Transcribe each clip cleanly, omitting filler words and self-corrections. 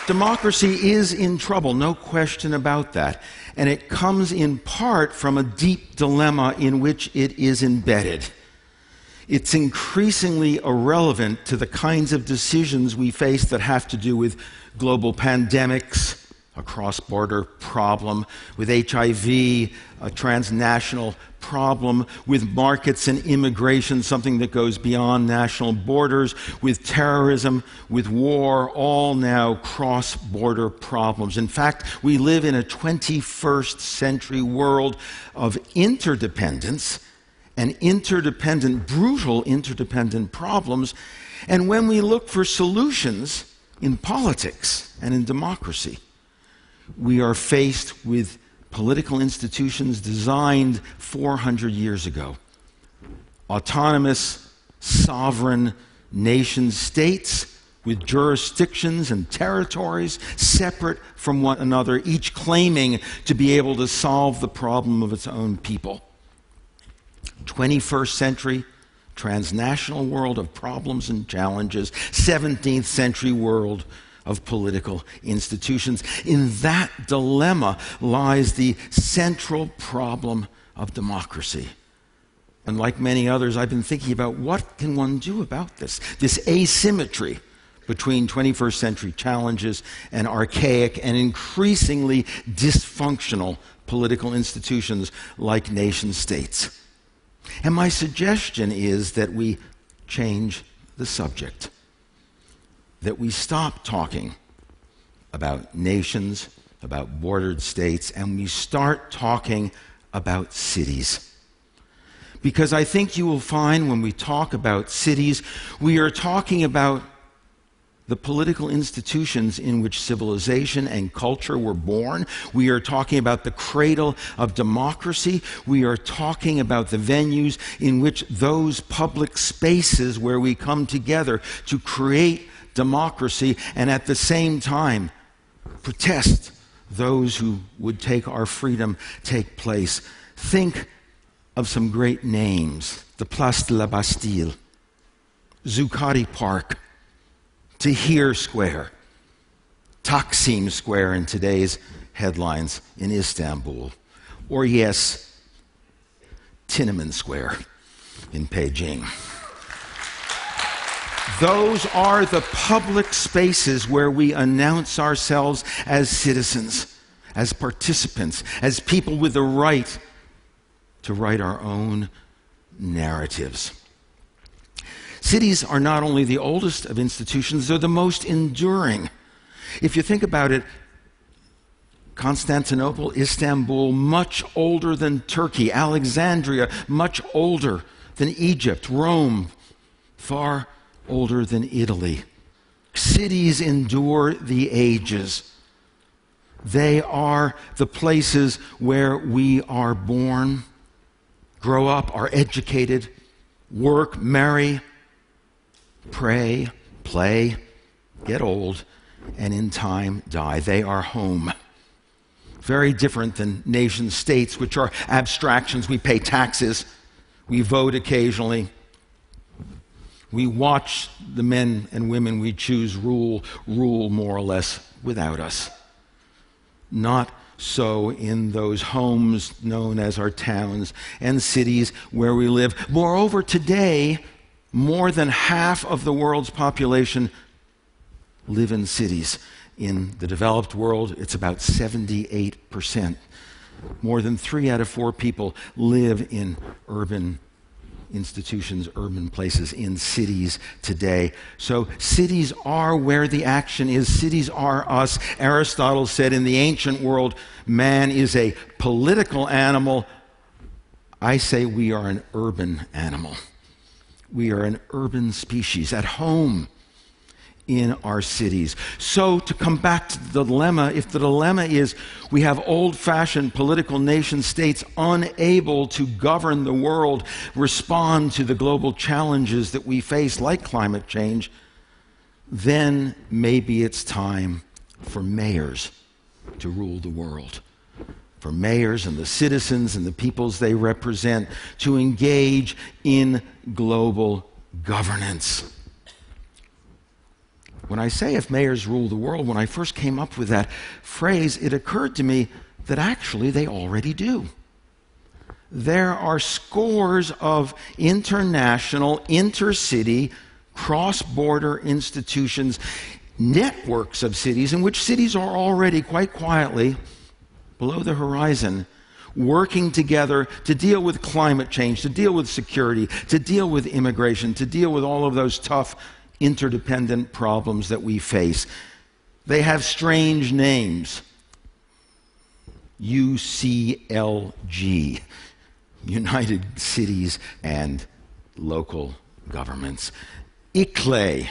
Democracy is in trouble, no question about that. And it comes in part from a deep dilemma in which it is embedded. It's increasingly irrelevant to the kinds of decisions we face that have to do with global pandemics, a cross-border problem, with HIV, a transnational problem, with markets and immigration, something that goes beyond national borders, with terrorism, with war, all now cross-border problems. In fact, we live in a 21st century world of interdependence and brutal interdependent problems. And when we look for solutions in politics and in democracy, we are faced with political institutions designed 400 years ago. Autonomous, sovereign nation-states with jurisdictions and territories separate from one another, each claiming to be able to solve the problem of its own people. 21st century, transnational world of problems and challenges, 17th century world of political institutions. In that dilemma lies the central problem of democracy. And like many others, I've been thinking about what can one do about this asymmetry between 21st century challenges and archaic and increasingly dysfunctional political institutions like nation states. And my suggestion is that we change the subject, that we stop talking about nations, about bordered states, and we start talking about cities. Because I think you will find when we talk about cities, we are talking about the political institutions in which civilization and culture were born. We are talking about the cradle of democracy. We are talking about the venues in which those public spaces where we come together to create democracy and at the same time protest those who would take our freedom take place. Think of some great names: the Place de la Bastille, Zuccotti Park, Tahrir Square, Taksim Square in today's headlines in Istanbul, or yes, Tiananmen Square in Beijing. Those are the public spaces where we announce ourselves as citizens, as participants, as people with the right to write our own narratives. Cities are not only the oldest of institutions, they're the most enduring. If you think about it, Constantinople, Istanbul, much older than Turkey. Alexandria, much older than Egypt. Rome, far older than Italy. Cities endure the ages. They are the places where we are born, grow up, are educated, work, marry, pray, play, get old, and in time die. They are home. Very different than nation states, which are abstractions. We pay taxes, we vote occasionally, we watch the men and women we choose rule more or less without us. Not so in those homes known as our towns and cities where we live. Moreover, today, more than half of the world's population live in cities. In the developed world, it's about 78%. More than 3 out of 4 people live in urban institutions, urban places, in cities today. So cities are where the action is. Cities are us. Aristotle said in the ancient world, man is a political animal. I say we are an urban animal. We are an urban species at home in our cities. So to come back to the dilemma, if the dilemma is we have old-fashioned political nation states unable to govern the world, respond to the global challenges that we face, like climate change, then maybe it's time for mayors to rule the world. For mayors and the citizens and the peoples they represent to engage in global governance. When I say if mayors rule the world, when I first came up with that phrase, it occurred to me that actually they already do. There are scores of international, intercity, cross-border institutions, networks of cities in which cities are already quite quietly below the horizon, working together to deal with climate change, to deal with security, to deal with immigration, to deal with all of those tough, interdependent problems that we face. They have strange names. UCLG, United Cities and Local Governments. ICLE,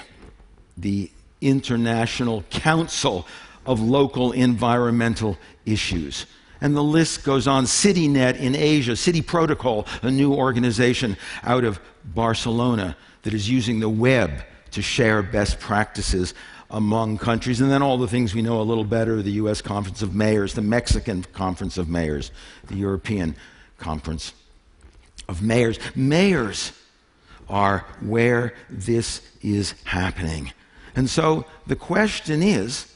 the International Council of Local Environmental Issues. And the list goes on. CityNet in Asia, City Protocol, a new organization out of Barcelona that is using the web to share best practices among countries. And then all the things we know a little better, the U.S. Conference of Mayors, the Mexican Conference of Mayors, the European Conference of Mayors. Mayors are where this is happening. And so the question is,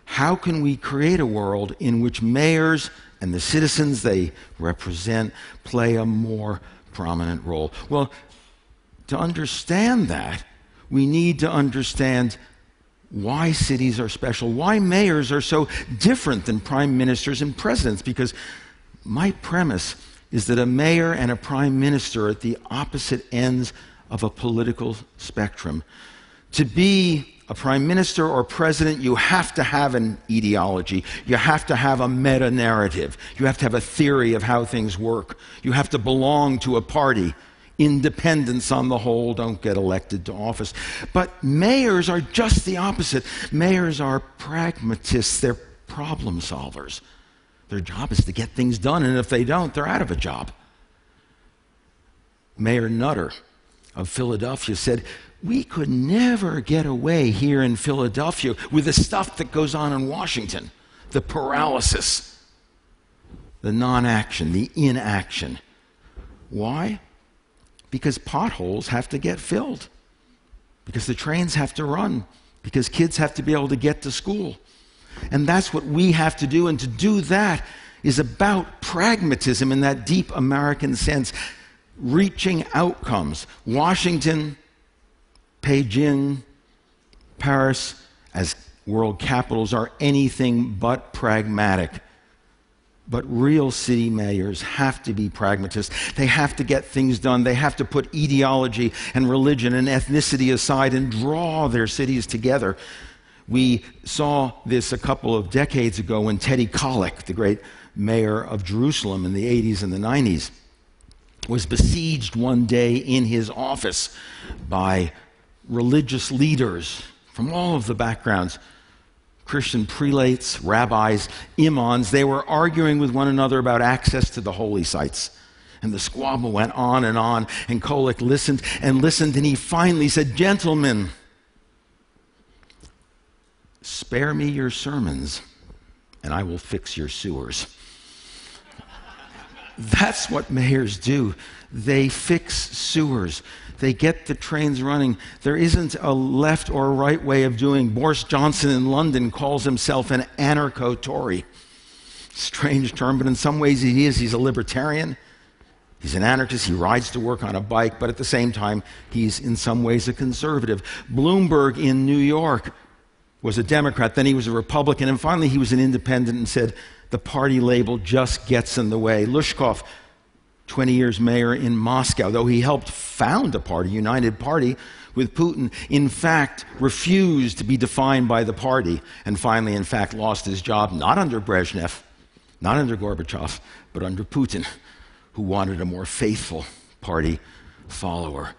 how can we create a world in which mayors and the citizens they represent play a more prominent role? Well, to understand that, we need to understand why cities are special, why mayors are so different than prime ministers and presidents, because my premise is that a mayor and a prime minister are at the opposite ends of a political spectrum. To be a prime minister or president, you have to have an ideology. You have to have a meta-narrative. You have to have a theory of how things work. You have to belong to a party. Independents on the whole don't get elected to office. But mayors are just the opposite. Mayors are pragmatists. They're problem solvers. Their job is to get things done, and if they don't, they're out of a job. Mayor Nutter of Philadelphia said, "We could never get away here in Philadelphia with the stuff that goes on in Washington, the paralysis, the non-action, the inaction." Why? Because potholes have to get filled, because the trains have to run, because kids have to be able to get to school. And that's what we have to do, and to do that is about pragmatism in that deep American sense, reaching outcomes. Washington, Beijing, Paris, as world capitals, are anything but pragmatic. But real city mayors have to be pragmatists. They have to get things done. They have to put ideology and religion and ethnicity aside and draw their cities together. We saw this a couple of decades ago when Teddy Kollek, the great mayor of Jerusalem in the 80s and the 90s, was besieged one day in his office by religious leaders from all of the backgrounds. Christian prelates, rabbis, imams, they were arguing with one another about access to the holy sites. And the squabble went on, and Kollek listened and listened, and he finally said, "Gentlemen, spare me your sermons, and I will fix your sewers." That's what mayors do. They fix sewers. They get the trains running. There isn't a left or right way of doing. Boris Johnson in London calls himself an anarcho-Tory. Strange term, but in some ways he is. He's a libertarian. He's an anarchist. He rides to work on a bike, but at the same time, he's in some ways a conservative. Bloomberg in New York was a Democrat, then he was a Republican, and finally he was an independent and said, the party label just gets in the way. Lushkov, 20 years mayor in Moscow, though he helped found a party, United Party, with Putin, in fact refused to be defined by the party, and finally, in fact, lost his job, not under Brezhnev, not under Gorbachev, but under Putin, who wanted a more faithful party follower.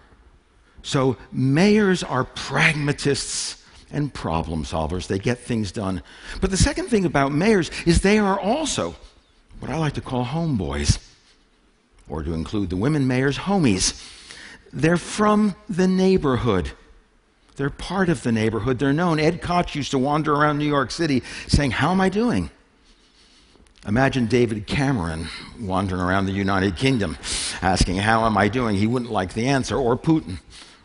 So mayors are pragmatists and problem solvers. They get things done. But the second thing about mayors is they are also what I like to call homeboys, or to include the women mayors, homies. They're from the neighborhood. They're part of the neighborhood. They're known. Ed Koch used to wander around New York City saying, "How am I doing?" Imagine David Cameron wandering around the United Kingdom asking, "How am I doing?" He wouldn't like the answer. Or Putin,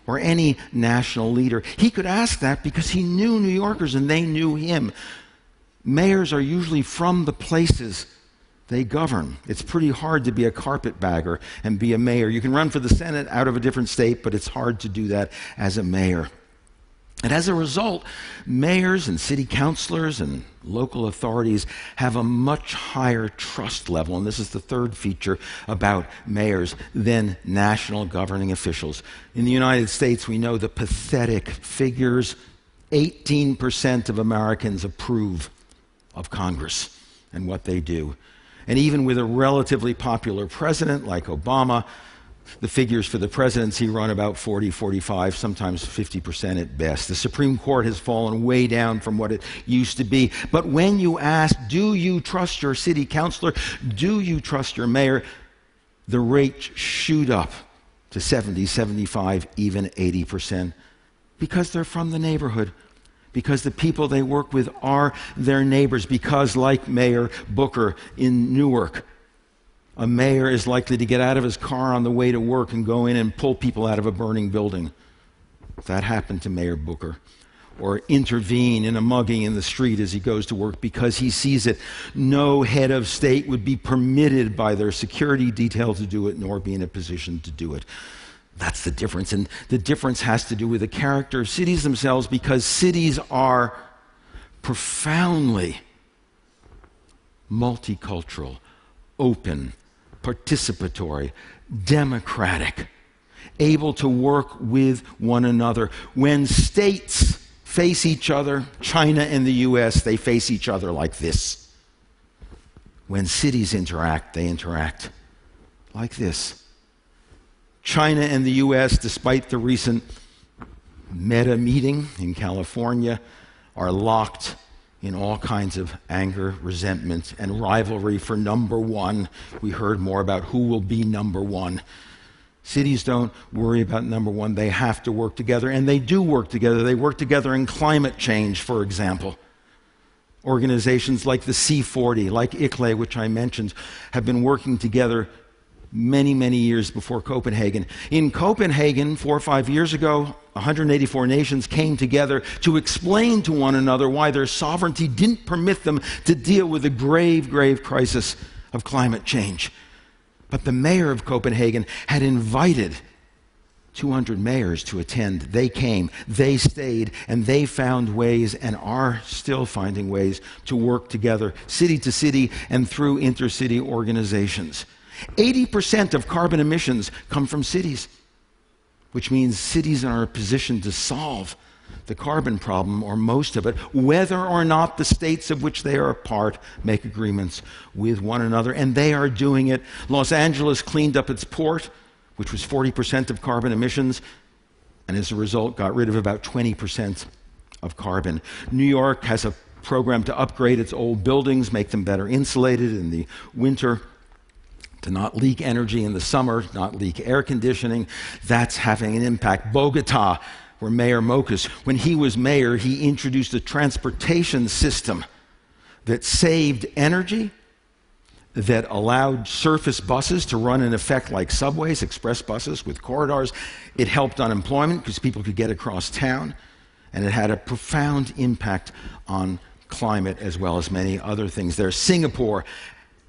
or any national leader. He could ask that because he knew New Yorkers and they knew him. Mayors are usually from the places they govern. It's pretty hard to be a carpetbagger and be a mayor. You can run for the Senate out of a different state, but it's hard to do that as a mayor. And as a result, mayors and city councilors and local authorities have a much higher trust level, and this is the third feature about mayors, than national governing officials. In the United States, we know the pathetic figures. 18% of Americans approve of Congress and what they do. And even with a relatively popular president like Obama, the figures for the presidency run about 40, 45, sometimes 50% at best. The Supreme Court has fallen way down from what it used to be. But when you ask, do you trust your city councilor? Do you trust your mayor? The rates shoot up to 70, 75, even 80%, because they're from the neighborhood, because the people they work with are their neighbors, because like Mayor Booker in Newark, a mayor is likely to get out of his car on the way to work and go in and pull people out of a burning building. That happened to Mayor Booker. Or intervene in a mugging in the street as he goes to work because he sees it. No head of state would be permitted by their security detail to do it, nor be in a position to do it. That's the difference. And the difference has to do with the character of cities themselves, because cities are profoundly multicultural, open, participatory, democratic, able to work with one another. When states face each other, China and the US, they face each other like this. When cities interact, they interact like this. China and the US, despite the recent meta meeting in California, are locked in all kinds of anger, resentment, and rivalry for number one. We heard more about who will be number one. Cities don't worry about number one. They have to work together, and they do work together. They work together in climate change, for example. Organizations like the C40, like ICLE, which I mentioned, have been working together many, many years before Copenhagen. In Copenhagen, 4 or 5 years ago, 184 nations came together to explain to one another why their sovereignty didn't permit them to deal with the grave, grave crisis of climate change. But the mayor of Copenhagen had invited 200 mayors to attend. They came, they stayed, and they found ways, and are still finding ways, to work together, city to city and through intercity organizations. 80% of carbon emissions come from cities, which means cities are in a position to solve the carbon problem, or most of it, whether or not the states of which they are a part make agreements with one another, and they are doing it. Los Angeles cleaned up its port, which was 40% of carbon emissions, and as a result got rid of about 20% of carbon. New York has a program to upgrade its old buildings, make them better insulated in the winter, to not leak energy in the summer, not leak air conditioning. That's having an impact. Bogota, where Mayor Mocus, when he was mayor, he introduced a transportation system that saved energy, that allowed surface buses to run in effect like subways, express buses with corridors. It helped unemployment because people could get across town, and it had a profound impact on climate as well as many other things there. Singapore,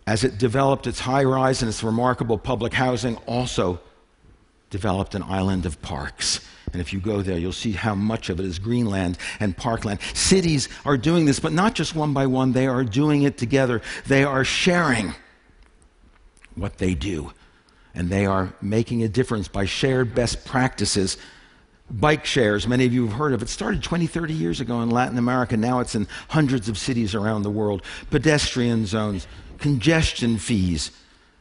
as it developed its high-rise and its remarkable public housing, also developed an island of parks. And if you go there, you'll see how much of it is greenland and parkland. Cities are doing this, but not just one by one. They are doing it together. They are sharing what they do, and they are making a difference by shared best practices. Bike shares, many of you have heard of it, started 20, 30 years ago in Latin America. Now it's in hundreds of cities around the world. Pedestrian zones, congestion fees,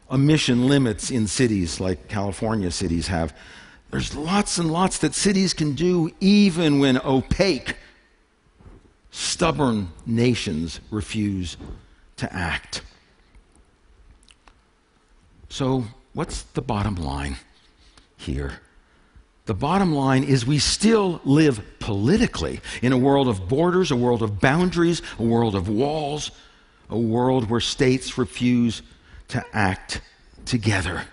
emission limits in cities like California cities have. There's lots and lots that cities can do even when opaque, stubborn nations refuse to act. So what's the bottom line here? The bottom line is we still live politically in a world of borders, a world of boundaries, a world of walls, a world where states refuse to act together.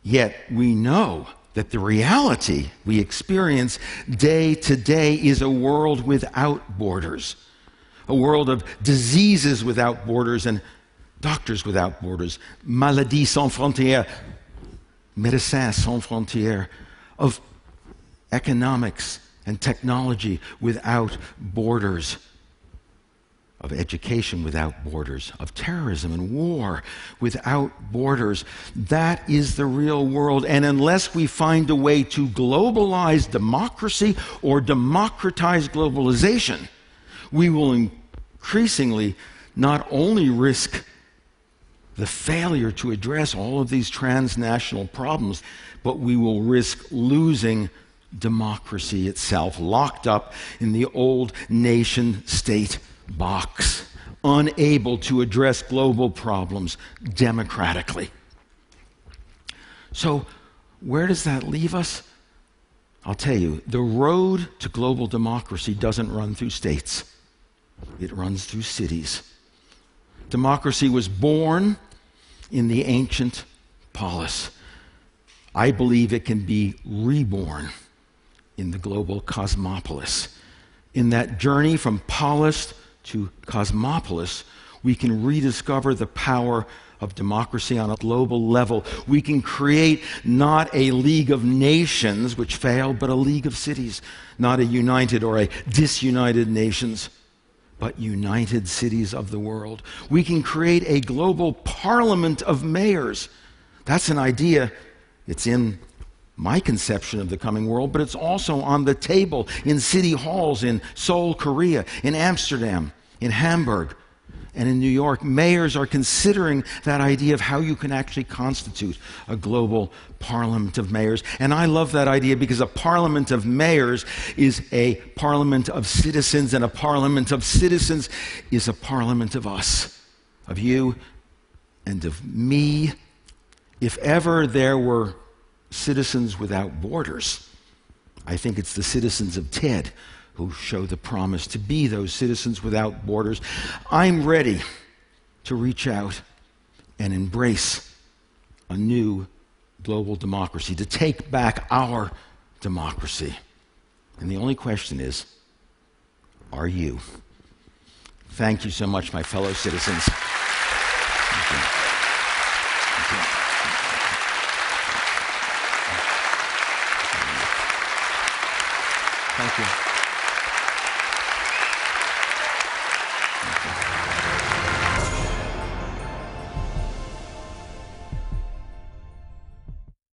Yet we know that the reality we experience day to day is a world without borders, a world of diseases without borders and doctors without borders, maladies sans frontières, médecins sans frontières, of economics and technology without borders, of education without borders, of terrorism and war without borders. That is the real world. And unless we find a way to globalize democracy or democratize globalization, we will increasingly not only risk the failure to address all of these transnational problems, but we will risk losing democracy itself, locked up in the old nation-state box, unable to address global problems democratically. So, where does that leave us? I'll tell you, the road to global democracy doesn't run through states. It runs through cities. Democracy was born in the ancient polis. I believe it can be reborn in the global cosmopolis. In that journey from polis to cosmopolis, we can rediscover the power of democracy on a global level. We can create not a league of nations which failed, but a league of cities, not a united or a disunited nations, but united cities of the world. We can create a global parliament of mayors. That's an idea. It's in my conception of the coming world, but it's also on the table in city halls in Seoul, Korea, in Amsterdam, in Hamburg, and in New York. Mayors are considering that idea of how you can actually constitute a global parliament of mayors. And I love that idea because a parliament of mayors is a parliament of citizens, and a parliament of citizens is a parliament of us, of you and of me. If ever there were citizens without borders, I think it's the citizens of TED who show the promise to be those citizens without borders. I'm ready to reach out and embrace a new global democracy, to take back our democracy. And the only question is, are you? Thank you so much, my fellow citizens. Thank you.